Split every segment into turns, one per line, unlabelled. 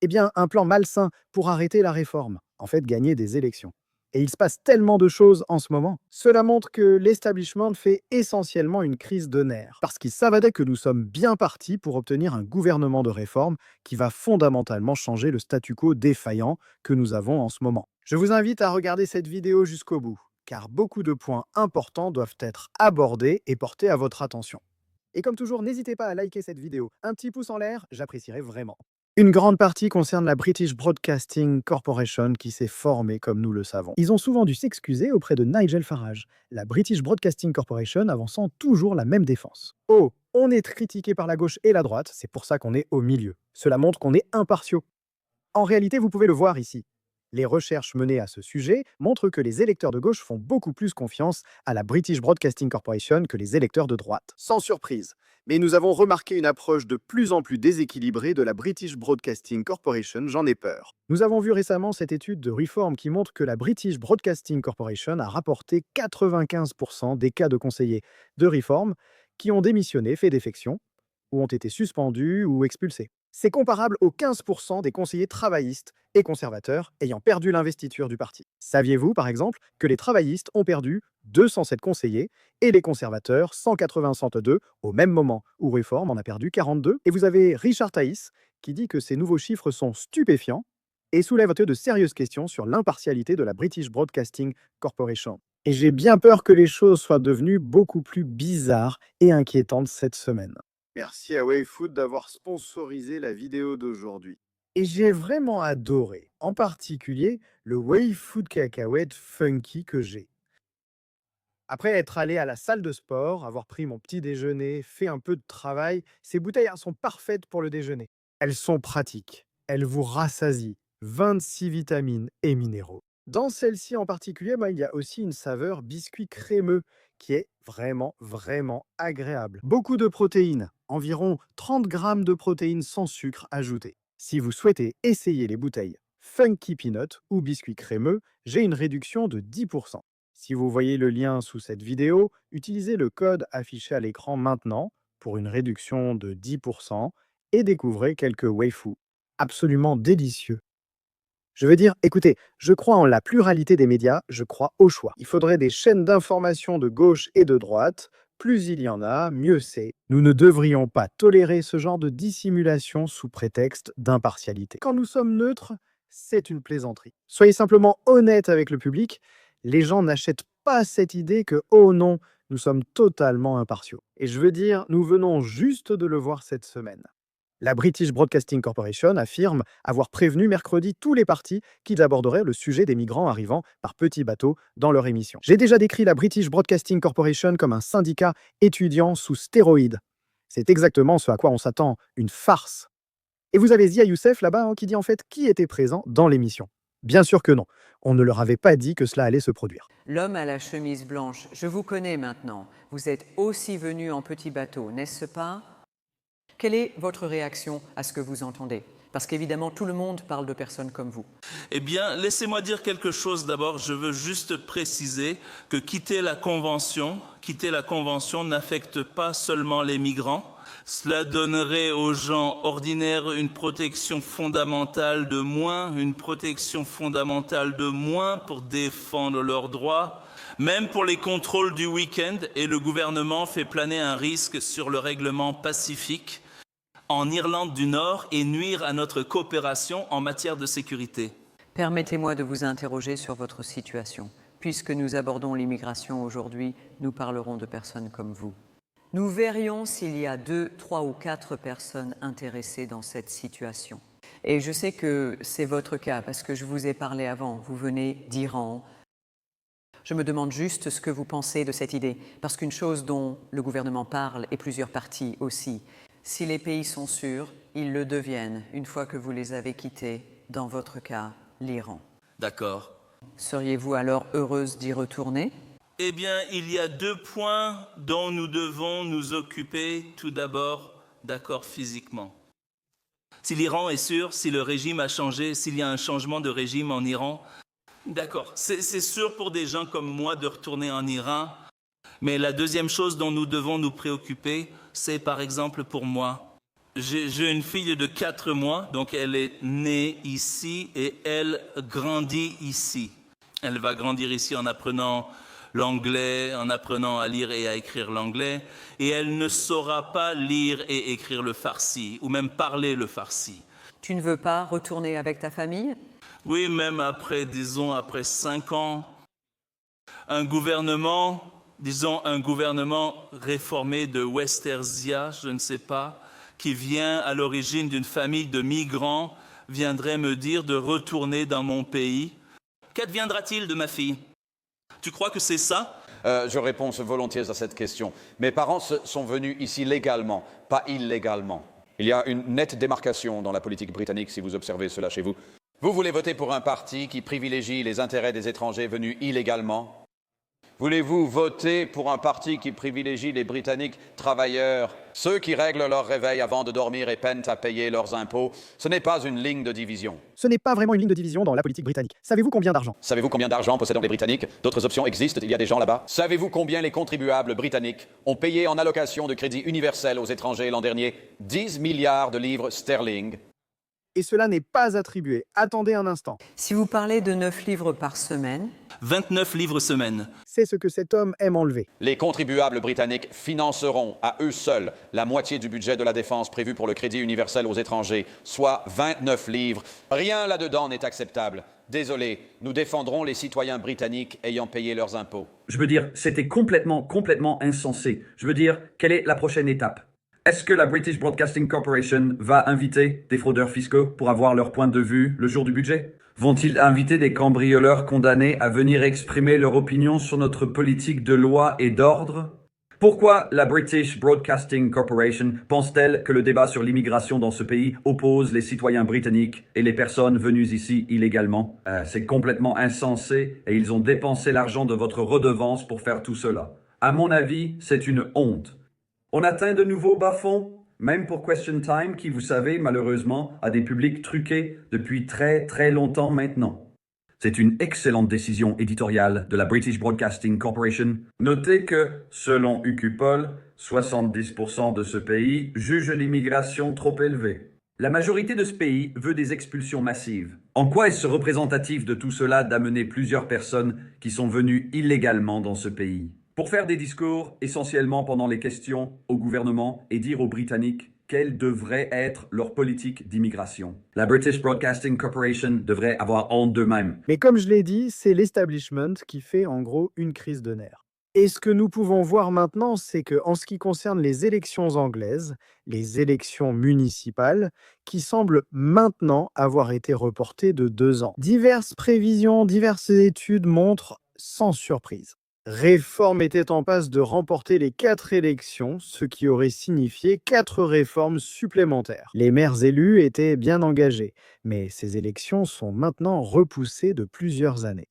Eh bien, un plan malsain pour arrêter la réforme, en fait, gagner des élections. Et il se passe tellement de choses en ce moment. Cela montre que l'establishment fait essentiellement une crise de nerfs, parce qu'ils savaient que nous sommes bien partis pour obtenir un gouvernement de réforme qui va fondamentalement changer le statu quo défaillant que nous avons en ce moment. Je vous invite à regarder cette vidéo jusqu'au bout, car beaucoup de points importants doivent être abordés et portés à votre attention. Et comme toujours, n'hésitez pas à liker cette vidéo. Un petit pouce en l'air, j'apprécierais vraiment. Une grande partie concerne la British Broadcasting Corporation qui s'est formée comme nous le savons. Ils ont souvent dû s'excuser auprès de Nigel Farage, la British Broadcasting Corporation avançant toujours la même défense. Oh, on est critiqué par la gauche et la droite, c'est pour ça qu'on est au milieu. Cela montre qu'on est impartiaux. En réalité, vous pouvez le voir ici. Les recherches menées à ce sujet montrent que les électeurs de gauche font beaucoup plus confiance à la British Broadcasting Corporation que les électeurs de droite. Sans surprise. Mais nous avons remarqué une approche de plus en plus déséquilibrée de la British Broadcasting Corporation, j'en ai peur. Nous avons vu récemment cette étude de Reform qui montre que la British Broadcasting Corporation a rapporté 95% des cas de conseillers de Reform qui ont démissionné, fait défection, ou ont été suspendus ou expulsés. C'est comparable aux 15% des conseillers travaillistes et conservateurs ayant perdu l'investiture du parti. Saviez-vous, par exemple, que les travaillistes ont perdu 207 conseillers et les conservateurs 182 au même moment où Reform en a perdu 42? Et vous avez Richard Thaïs qui dit que ces nouveaux chiffres sont stupéfiants et soulèvent de sérieuses questions sur l'impartialité de la British Broadcasting Corporation. Et j'ai bien peur que les choses soient devenues beaucoup plus bizarres et inquiétantes cette semaine. Merci à WayFood d'avoir sponsorisé la vidéo d'aujourd'hui. Et j'ai vraiment adoré, en particulier, le WayFood cacahuète funky que j'ai. Après être allé à la salle de sport, avoir pris mon petit déjeuner, fait un peu de travail, ces bouteilles sont parfaites pour le déjeuner. Elles sont pratiques, elles vous rassasient, 26 vitamines et minéraux. Dans celle-ci en particulier, il y a aussi une saveur biscuit crémeux qui est vraiment agréable. Beaucoup de protéines, environ 30 grammes de protéines sans sucre ajoutées. Si vous souhaitez essayer les bouteilles Funky Peanut ou biscuit crémeux, j'ai une réduction de 10%. Si vous voyez le lien sous cette vidéo, utilisez le code affiché à l'écran maintenant pour une réduction de 10% et découvrez quelques waifus absolument délicieux. Je veux dire, écoutez, je crois en la pluralité des médias, je crois au choix. Il faudrait des chaînes d'information de gauche et de droite. Plus il y en a, mieux c'est. Nous ne devrions pas tolérer ce genre de dissimulation sous prétexte d'impartialité. Quand nous sommes neutres, c'est une plaisanterie. Soyez simplement honnête avec le public. Les gens n'achètent pas cette idée que, oh non, nous sommes totalement impartiaux. Et je veux dire, nous venons juste de le voir cette semaine. La British Broadcasting Corporation affirme avoir prévenu mercredi tous les partis qu'ils aborderaient le sujet des migrants arrivant par petits bateaux dans leur émission. J'ai déjà décrit la British Broadcasting Corporation comme un syndicat étudiant sous stéroïdes. C'est exactement ce à quoi on s'attend, une farce. Et vous avez Zia Youssef là-bas qui dit en fait qui était présent dans l'émission. Bien sûr que non, on ne leur avait pas dit que cela allait se produire.
L'homme à la chemise blanche, je vous connais maintenant. Vous êtes aussi venu en petit bateau, n'est-ce pas ? Quelle est votre réaction à ce que vous entendez ? Parce qu'évidemment, tout le monde parle de personnes comme vous.
Eh bien, laissez-moi dire quelque chose d'abord. Je veux juste préciser que quitter la Convention n'affecte pas seulement les migrants. Cela donnerait aux gens ordinaires une protection fondamentale de moins, pour défendre leurs droits. Même pour les contrôles du week-end, et le gouvernement fait planer un risque sur le règlement pacifique en Irlande du Nord et nuire à notre coopération en matière de sécurité.
Permettez-moi de vous interroger sur votre situation. Puisque nous abordons l'immigration aujourd'hui, nous parlerons de personnes comme vous. Nous verrions s'il y a 2, 3 ou 4 personnes intéressées dans cette situation. Et je sais que c'est votre cas, parce que je vous ai parlé avant. Vous venez d'Iran. Je me demande juste ce que vous pensez de cette idée, parce qu'une chose dont le gouvernement parle, et plusieurs partis aussi, si les pays sont sûrs, ils le deviennent une fois que vous les avez quittés, dans votre cas, l'Iran.
D'accord.
Seriez-vous alors heureuse d'y retourner ?
Eh bien, il y a 2 points dont nous devons nous occuper. Tout d'abord, d'accord physiquement. Si l'Iran est sûr, si le régime a changé, s'il y a un changement de régime en Iran, d'accord, c'est sûr pour des gens comme moi de retourner en Iran. Mais la deuxième chose dont nous devons nous préoccuper, c'est par exemple pour moi, J'ai une fille de 4 mois, donc elle est née ici et elle grandit ici. Elle va grandir ici en apprenant l'anglais, en apprenant à lire et à écrire l'anglais, et elle ne saura pas lire et écrire le farsi, ou même parler le farsi.
Tu ne veux pas retourner avec ta famille?
Oui, même après, disons, après 5 ans, un gouvernement réformé de West Asia, je ne sais pas, qui vient à l'origine d'une famille de migrants, viendrait me dire de retourner dans mon pays. Qu'adviendra-t-il de ma fille? Tu crois que c'est ça?
Je réponds volontiers à cette question. Mes parents sont venus ici légalement, pas illégalement. Il y a une nette démarcation dans la politique britannique, si vous observez cela chez vous. Vous voulez voter pour un parti qui privilégie les intérêts des étrangers venus illégalement? Voulez-vous voter pour un parti qui privilégie les Britanniques travailleurs, ceux qui règlent leur réveil avant de dormir et peinent à payer leurs impôts? Ce n'est pas une ligne de division.
Ce n'est pas vraiment une ligne de division dans la politique britannique. Savez-vous combien d'argent?
Savez-vous combien d'argent possèdent les Britanniques? D'autres options existent, il y a des gens là-bas. Savez-vous combien les contribuables britanniques ont payé en allocation de crédit universel aux étrangers l'an dernier? 10 milliards de livres sterling.
Et cela n'est pas attribué. Attendez un instant.
Si vous parlez de 9 livres par semaine,
29 livres semaine.
C'est ce que cet homme aime enlever.
Les contribuables britanniques financeront à eux seuls la moitié du budget de la défense prévu pour le crédit universel aux étrangers, soit 29 livres. Rien là-dedans n'est acceptable. Désolé, nous défendrons les citoyens britanniques ayant payé leurs impôts.
Je veux dire, c'était complètement insensé. Je veux dire, quelle est la prochaine étape? Est-ce que la British Broadcasting Corporation va inviter des fraudeurs fiscaux pour avoir leur point de vue le jour du budget? Vont-ils inviter des cambrioleurs condamnés à venir exprimer leur opinion sur notre politique de loi et d'ordre? Pourquoi la British Broadcasting Corporation pense-t-elle que le débat sur l'immigration dans ce pays oppose les citoyens britanniques et les personnes venues ici illégalement? C'est complètement insensé et ils ont dépensé l'argent de votre redevance pour faire tout cela. À mon avis, c'est une honte. On atteint de nouveaux bas-fonds, même pour Question Time, qui, vous savez, malheureusement, a des publics truqués depuis très longtemps maintenant. C'est une excellente décision éditoriale de la British Broadcasting Corporation. Notez que, selon UQPOL, 70% de ce pays jugent l'immigration trop élevée. La majorité de ce pays veut des expulsions massives. En quoi est-ce représentatif de tout cela d'amener plusieurs personnes qui sont venues illégalement dans ce pays? Pour faire des discours essentiellement pendant les questions au gouvernement et dire aux Britanniques quelle devrait être leur politique d'immigration. La British Broadcasting Corporation devrait avoir honte d'eux-mêmes.
Mais comme je l'ai dit, c'est l'establishment qui fait en gros une crise de nerfs. Et ce que nous pouvons voir maintenant, c'est que en ce qui concerne les élections anglaises, les élections municipales, qui semblent maintenant avoir été reportées de 2 ans. Diverses prévisions, diverses études montrent, sans surprise, Réforme était en passe de remporter les 4 élections, ce qui aurait signifié 4 réformes supplémentaires. Les maires élus étaient bien engagés, mais ces élections sont maintenant repoussées de plusieurs années.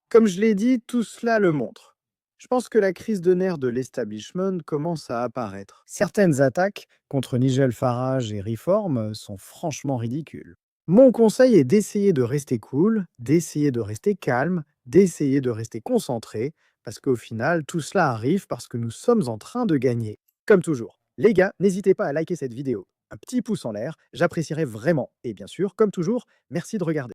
Comme je l'ai dit, tout cela le montre. Je pense que la crise de nerfs de l'establishment commence à apparaître. Certaines attaques contre Nigel Farage et Reform sont franchement ridicules. Mon conseil est d'essayer de rester cool, d'essayer de rester calme, d'essayer de rester concentré, parce qu'au final, tout cela arrive parce que nous sommes en train de gagner. Comme toujours, les gars, n'hésitez pas à liker cette vidéo. Un petit pouce en l'air, j'apprécierais vraiment. Et bien sûr, comme toujours, merci de regarder.